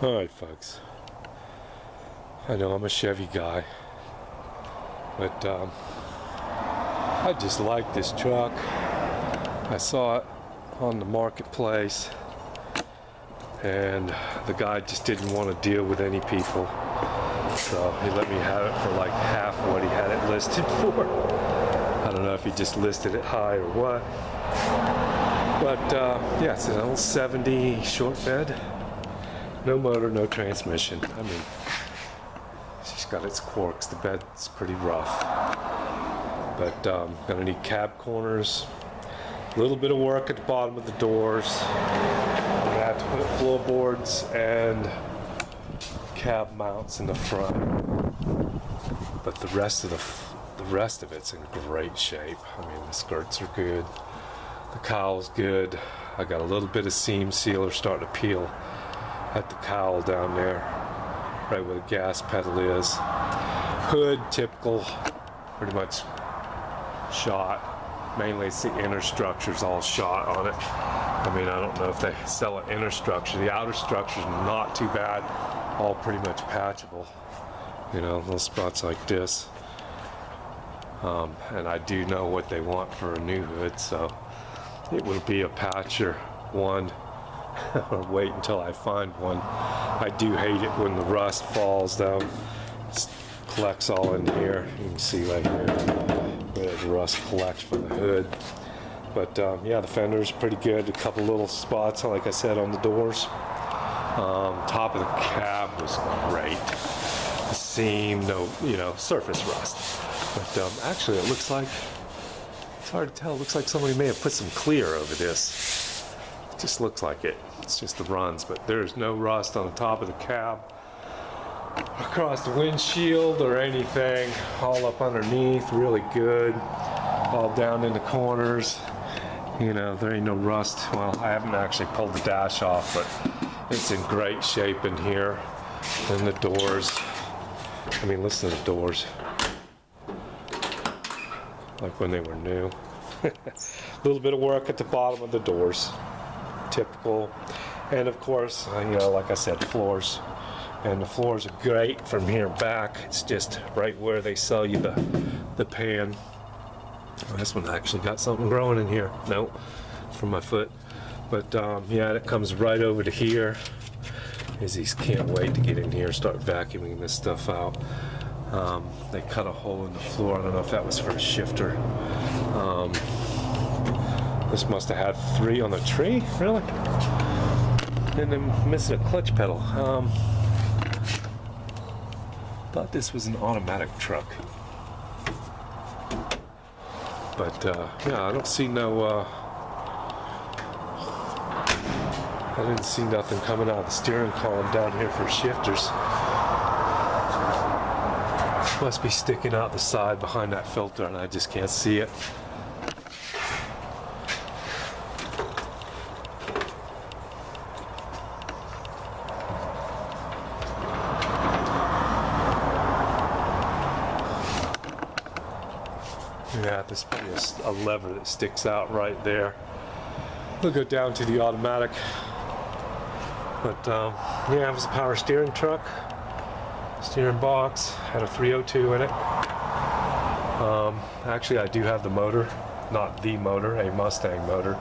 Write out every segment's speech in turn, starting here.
Alright folks, I know I'm a Chevy guy, but I just like this truck. I saw it on the marketplace and the guy just didn't want to deal with any people, so he let me have it for like half what he had it listed for. I don't know if he just listed it high or what, but yeah, it's an old 70 short bed. No motor, no transmission. I mean, she's got its quirks. The bed's pretty rough. But gonna need cab corners, a little bit of work at the bottom of the doors. I'm gonna have to put floorboards and cab mounts in the front. But the rest of it's in great shape. I mean, the skirts are good. The cowl's good. I got a little bit of seam sealer starting to peel at the cowl down there, right where the gas pedal is. Hood, typical, pretty much shot. Mainly it's the inner structure's all shot on it. I mean, I don't know if they sell an inner structure. The outer structure's not too bad, all pretty much patchable. You know, little spots like this. And I do know what they want for a new hood, so it will be a patcher one. Or wait until I find one. I do hate it when the rust falls though. It collects all in here. You can see right here where the rust collects from the hood. But yeah, the fender's pretty good. A couple little spots, like I said, on the doors. Top of the cab was great. The seam, no, you know, surface rust. But actually, it looks like, it's hard to tell. It looks like somebody may have put some clear over this. It just looks like it. It's just the runs, but there's no rust on the top of the cab, across the windshield or anything. All up underneath, really good. All down in the corners. You know, there ain't no rust. Well, I haven't actually pulled the dash off, but it's in great shape in here. And the doors. I mean, listen to the doors. Like when they were new. A little bit of work at the bottom of the doors. Typical. And of course, you know, like I said, floors. And the floors are great from here back. It's just right where they sell you the pan. Oh, this one actually got something growing in here. Nope, from my foot. But yeah, it comes right over to here. Izzy's can't wait to get in here and start vacuuming this stuff out. They cut a hole in the floor. I don't know if that was for a shifter. This must have had 3 on the tree, really? And then missing a clutch pedal. Thought this was an automatic truck. But yeah, I don't see no, I didn't see nothing coming out of the steering column down here for shifters. Must be sticking out the side behind that filter and I just can't see it. Yeah, there's probably a lever that sticks out right there. We'll go down to the automatic. But yeah, it was a power steering truck. Steering box, had a 302 in it. Actually, I do have the motor, not the motor, a Mustang motor.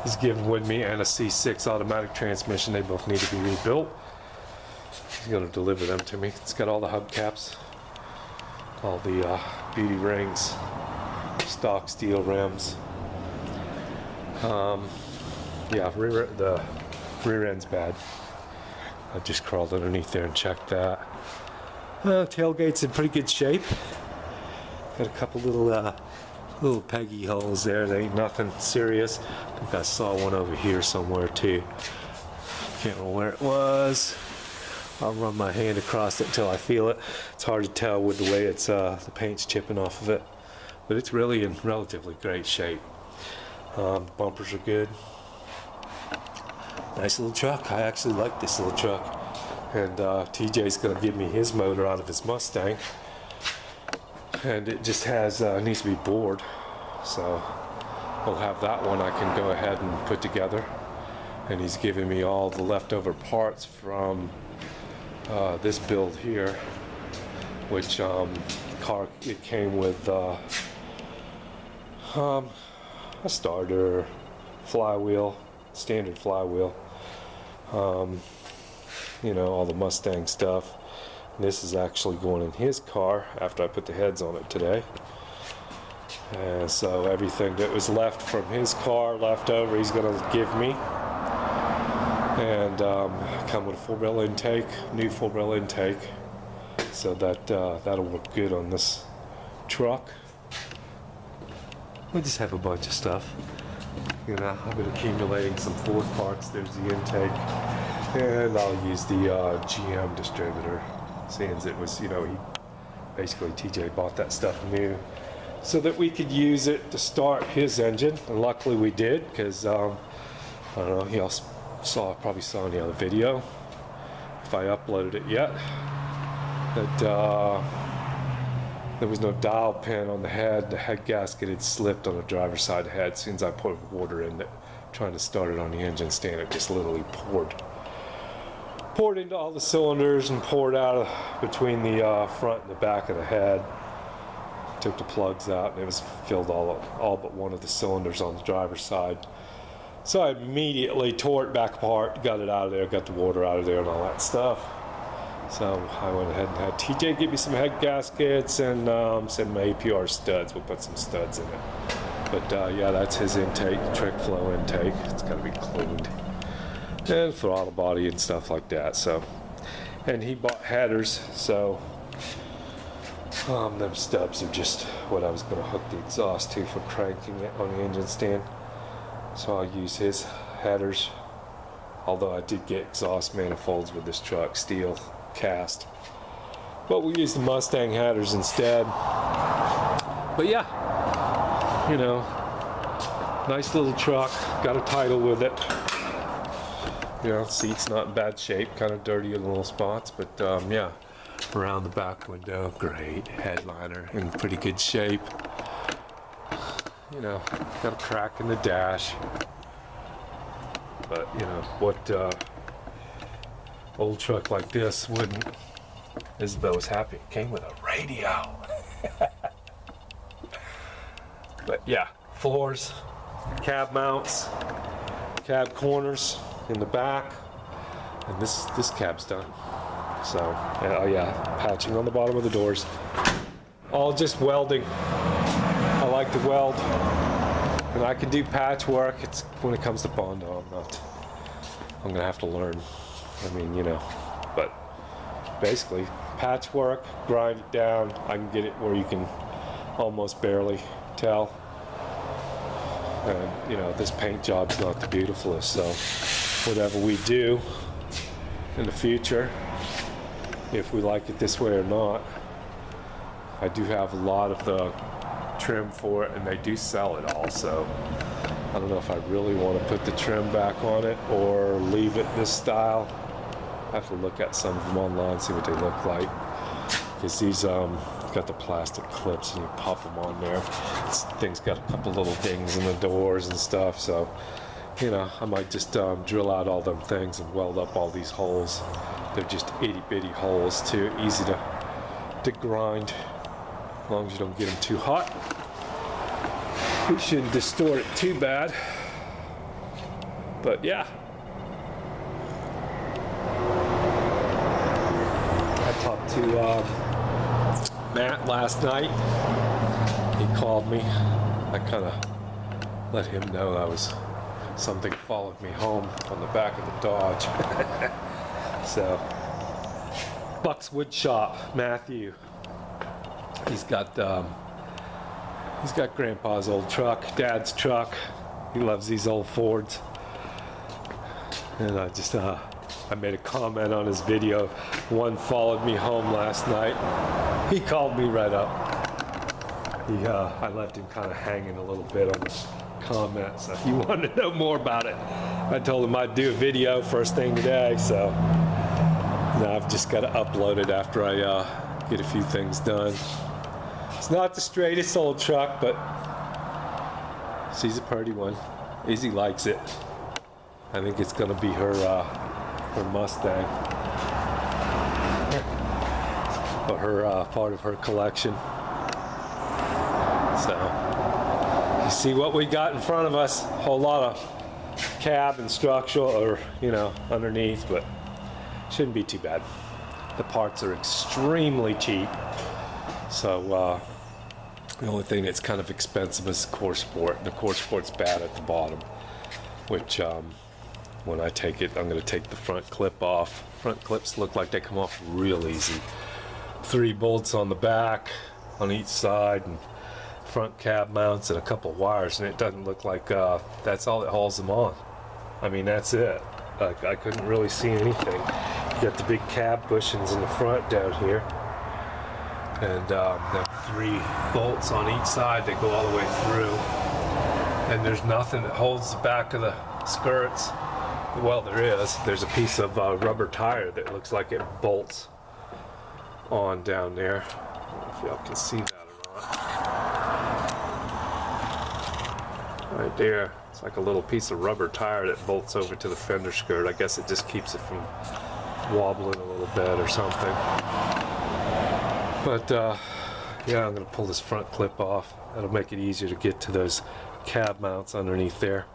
Is given with me, and a C6 automatic transmission. They both need to be rebuilt. He's going to deliver them to me. It's got all the hubcaps, all the beauty rings, stock steel rims. Yeah, the rear end's bad. I just crawled underneath there and checked that. Tailgate's in pretty good shape. Got a couple little peggy holes there. They ain't nothing serious. I think I saw one over here somewhere too. Can't remember where it was. I'll run my hand across it until I feel it. It's hard to tell with the way it's the paint's chipping off of it, but it's really in relatively great shape. Bumpers are good. Nice little truck. I actually like this little truck. And TJ's going to give me his motor out of his Mustang. And it just has, needs to be bored. So we'll have that one I can go ahead and put together. and he's giving me all the leftover parts from this build here, which it came with a starter, flywheel, standard flywheel, you know, all the Mustang stuff. And this is actually going in his car after I put the heads on it today. And so everything that was left from his car, left over, he's going to give me. And come with a 4-barrel intake, new 4-barrel intake. So that that'll work good on this truck. We just have a bunch of stuff. You know, I've been accumulating some Ford parts. There's the intake, and I'll use the GM distributor, seeing as it was, you know, basically TJ bought that stuff new, so that we could use it to start his engine. And luckily we did, because I don't know, he also probably saw in the other video, if I uploaded it yet, that there was no dial pin on the head. The head gasket had slipped on the driver's side head. As soon as I put water in it, trying to start it on the engine stand, it just literally poured into all the cylinders and poured out between the front and the back of the head. Took the plugs out, and it was filled all but one of the cylinders on the driver's side. So I immediately tore it back apart, got it out of there, got the water out of there and all that stuff. So I went ahead and had TJ give me some head gaskets and some APR studs. We'll put some studs in it. But yeah, that's his intake, trick flow intake. It's got to be cleaned. And throttle body and stuff like that. So, and he bought headers, so them stubs are just what I was going to hook the exhaust to for cranking it on the engine stand. So I'll use his headers. Although I did get exhaust manifolds with this truck, steel cast, but we used the Mustang headers instead. But yeah, you know, nice little truck, got a title with it. You know, seat's not in bad shape, kind of dirty in little spots, but yeah, around the back window, great. Headliner in pretty good shape. You know, got a crack in the dash, but you know what, old truck like this wouldn't. Isabel was happy. It came with a radio. But yeah, floors, cab mounts, cab corners in the back, and this cab's done. So oh yeah, patching on the bottom of the doors. All just welding. I like to weld, and I can do patchwork. It's when it comes to Bondo, I'm gonna have to learn. I mean, you know, but basically patchwork, grind it down. I can get it where you can almost barely tell. And you know, this paint job's not the beautifulest, so whatever we do in the future, if we like it this way or not, I do have a lot of the trim for it, and they do sell it also. I don't know if I really want to put the trim back on it or leave it this style. I have to look at some of them online, see what they look like. Because these got the plastic clips and you pop them on there. This thing's got a couple little dings in the doors and stuff, so you know, I might just drill out all them things and weld up all these holes. They're just itty bitty holes too, easy to grind, as long as you don't get them too hot. We shouldn't distort it too bad, but yeah. I talked to Matt last night. He called me. I kind of let him know something followed me home on the back of the Dodge. So, Buck's Wood Shop, Matthew. He's got Grandpa's old truck, Dad's truck. He loves these old Fords. And I made a comment on his video. One followed me home last night. He called me right up. I left him kind of hanging a little bit on the comments. So he wanted to know more about it. I told him I'd do a video first thing today. So now I've just got to upload it after I get a few things done. It's not the straightest old truck, but she's a pretty one. Izzy likes it. I think it's gonna be her Mustang, or her part of her collection. So you see what we got in front of us. A whole lot of cab and structural, or underneath, but shouldn't be too bad. The parts are extremely cheap. So the only thing that's kind of expensive is the core sport. The core sport's bad at the bottom, which when I take it, I'm going to take the front clip off. Front clips look like they come off real easy. 3 bolts on the back on each side, and front cab mounts, and a couple wires, and it doesn't look like that's all that holds them on. I mean, that's it. Like, I couldn't really see anything. You got the big cab bushings in the front down here, and the 3 bolts on each side that go all the way through, and there's nothing that holds the back of the skirts. Well, there's a piece of rubber tire that looks like it bolts on down there. I don't know if y'all can see that or not. Right there, it's like a little piece of rubber tire that bolts over to the fender skirt. I guess it just keeps it from wobbling a little bit or something. But yeah, I'm gonna pull this front clip off. That'll make it easier to get to those cab mounts underneath there.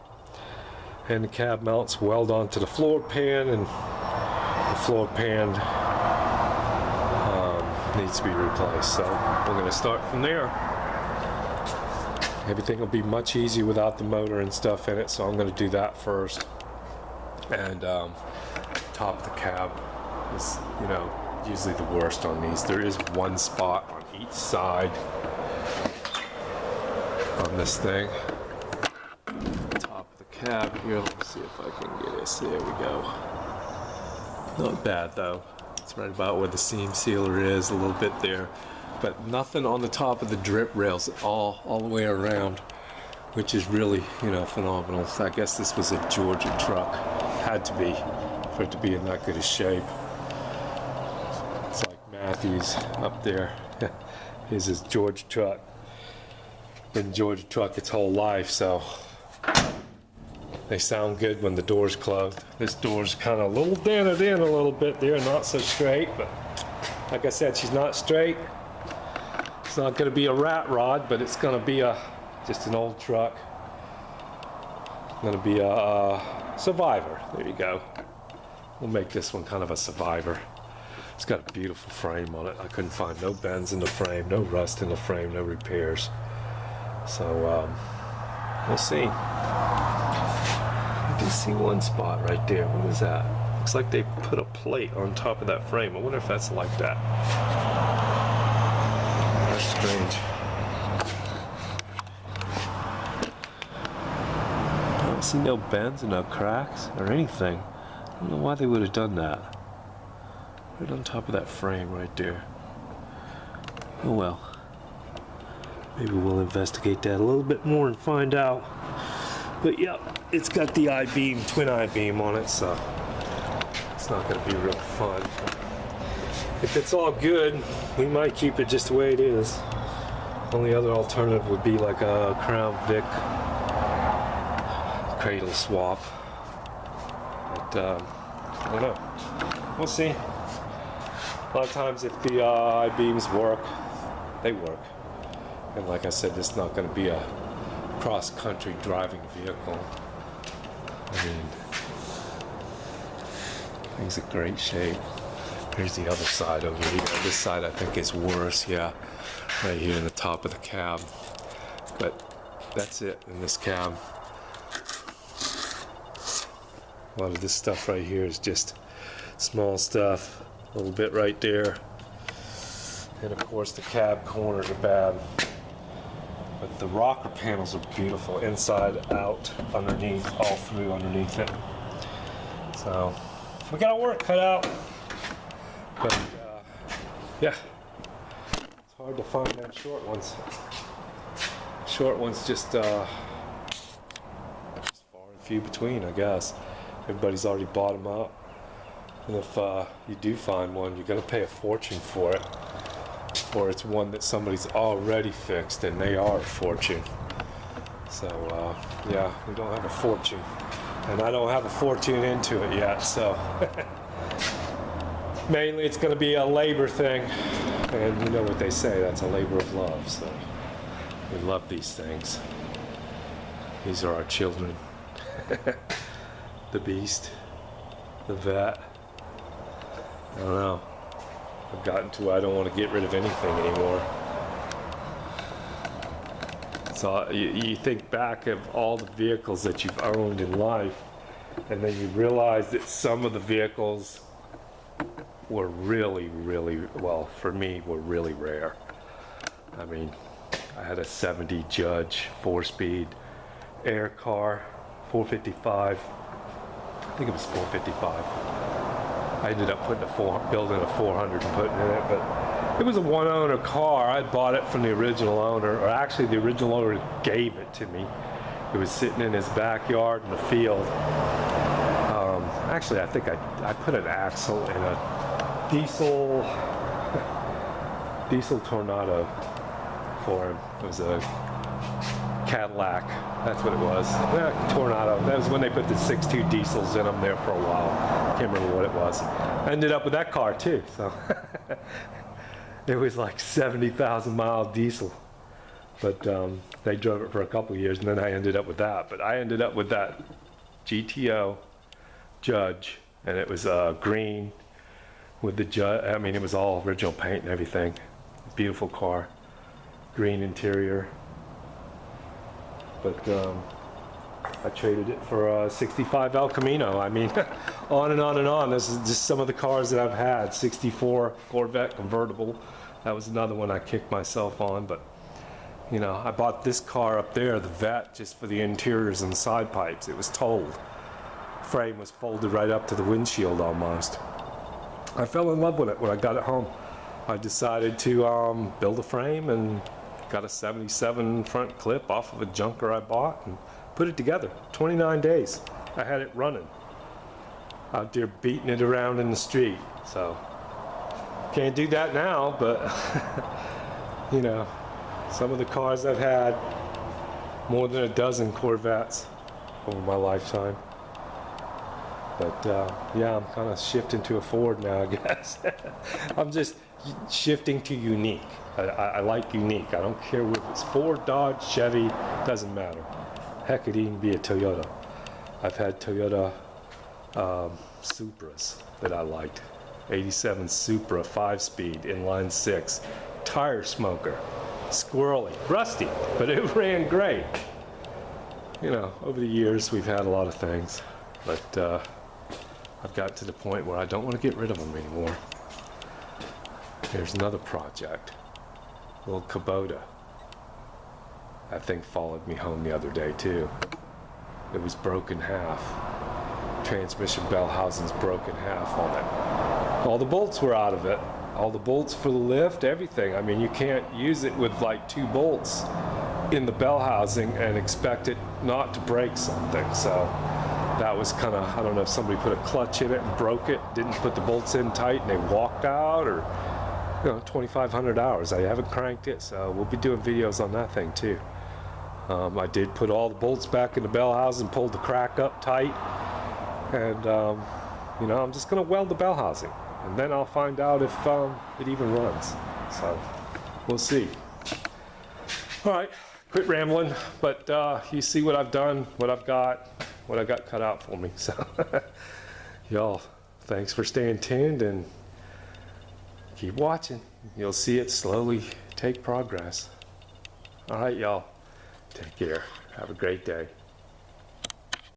And the cab mounts weld onto the floor pan, and the floor pan needs to be replaced. So we're going to start from there. Everything will be much easier without the motor and stuff in it, so I'm going to do that first. And top of the cab is, usually the worst on these. There is one spot on each side on this thing. Cab here, let's see if I can get this. There we go. Not bad though. It's right about where the seam sealer is, a little bit there, but nothing on the top of the drip rails all the way around, which is really phenomenal. So I guess this was a Georgia truck. Had to be, for it to be in that good a shape. It's like Matthews up there. Here's his Georgia truck. Been Georgia truck its whole life, so they sound good when the door's closed. This door's kind of a little dented in a little bit there, not so straight, but like I said, she's not straight. It's not going to be a rat rod, but it's going to be just an old truck. It's going to be a Survivor. There you go. We'll make this one kind of a Survivor. It's got a beautiful frame on it. I couldn't find no bends in the frame, no rust in the frame, no repairs. So we'll see. I do see one spot right there. What is that? Looks like they put a plate on top of that frame. I wonder if that's like that. That's strange. I don't see no bends and no cracks or anything. I don't know why they would have done that. Right on top of that frame right there. Oh well. Maybe we'll investigate that a little bit more and find out. But yep, it's got the I-beam, twin I-beam on it, so it's not going to be real fun. If it's all good, we might keep it just the way it is. Only other alternative would be like a Crown Vic cradle swap. But I don't know. We'll see. A lot of times if the I-beams work, they work. And like I said, this is not going to be a cross-country driving vehicle. I mean, things in great shape. Here's the other side over here. This side I think is worse, yeah. Right here in the top of the cab. But that's it in this cab. A lot of this stuff right here is just small stuff. A little bit right there. And of course the cab corners are bad. But the rocker panels are beautiful, inside, out, underneath, all through underneath it. So we got our work cut out. But yeah, it's hard to find them short ones. Short ones just far and few between, I guess. Everybody's already bought them up. And if you do find one, you're gonna pay a fortune for it. Or it's one that somebody's already fixed and they are a fortune. So yeah, we don't have a fortune and I don't have a fortune into it yet, so mainly it's going to be a labor thing, and you know what they say, that's a labor of love. So we love these things. These are our children. The beast, the vet. I don't know, I've gotten to where I don't want to get rid of anything anymore. So you think back of all the vehicles that you've owned in life, and then you realize that some of the vehicles were really, well, for me, were really rare. I mean, I had a 70 Judge 4-speed air car, 455. I think it was 455. I ended up building a 400 and putting in it, but it was a one-owner car. I bought it from the original owner, or actually the original owner gave it to me. It was sitting in his backyard in the field. Actually, I think I put an axle in a diesel Tornado for him. It was a Cadillac, that's what it was. Yeah, Tornado. That was when they put the 6.2 diesels in them there for a while. Can't remember what it was. I ended up with that car too, so it was like 70,000 mile diesel. But they drove it for a couple of years, and then I ended up with that. But I ended up with that GTO Judge, and it was green with the Judge. I mean, it was all original paint and everything. Beautiful car, green interior. But I traded it for a 65 El Camino. I mean, on and on and on. This is just some of the cars that I've had. 64 Corvette convertible. That was another one I kicked myself on. But, you know, I bought this car up there, the Vet, just for the interiors and side pipes. It was totaled. Frame was folded right up to the windshield almost. I fell in love with it when I got it home. I decided to build a frame and got a 77 front clip off of a junker I bought and put it together. 29 days. I had it running. Out there beating it around in the street. So, can't do that now, but, you know, some of the cars I've had, more than a dozen Corvettes over my lifetime. But yeah, I'm kind of shifting to a Ford now, I guess. I'm just shifting to unique. I like unique. I don't care if it's Ford, Dodge, Chevy, doesn't matter. Heck, it even be a Toyota. I've had Toyota Supras that I liked. 87 Supra 5-speed, inline 6. Tire smoker. Squirrely. Rusty, but it ran great. You know, over the years we've had a lot of things. But I've got to the point where I don't want to get rid of them anymore. Here's another project. Little Kubota. That thing followed me home the other day too. It was broken half. Transmission bell housing's broken half on it. All the bolts were out of it. All the bolts for the lift, everything. I mean, you can't use it with like 2 bolts in the bell housing and expect it not to break something. So that was kind of, I don't know if somebody put a clutch in it and broke it, didn't put the bolts in tight and they walked out, or, you know, 2,500 hours. I haven't cranked it, so we'll be doing videos on that thing too. I did put all the bolts back in the bell housing, pulled the crack up tight, and you know, I'm just going to weld the bell housing, and then I'll find out if it even runs. So we'll see. All right, quit rambling, but you see what I've done, what I've got cut out for me. So y'all, thanks for staying tuned and keep watching. You'll see it slowly take progress. All right, y'all, take care. Have a great day.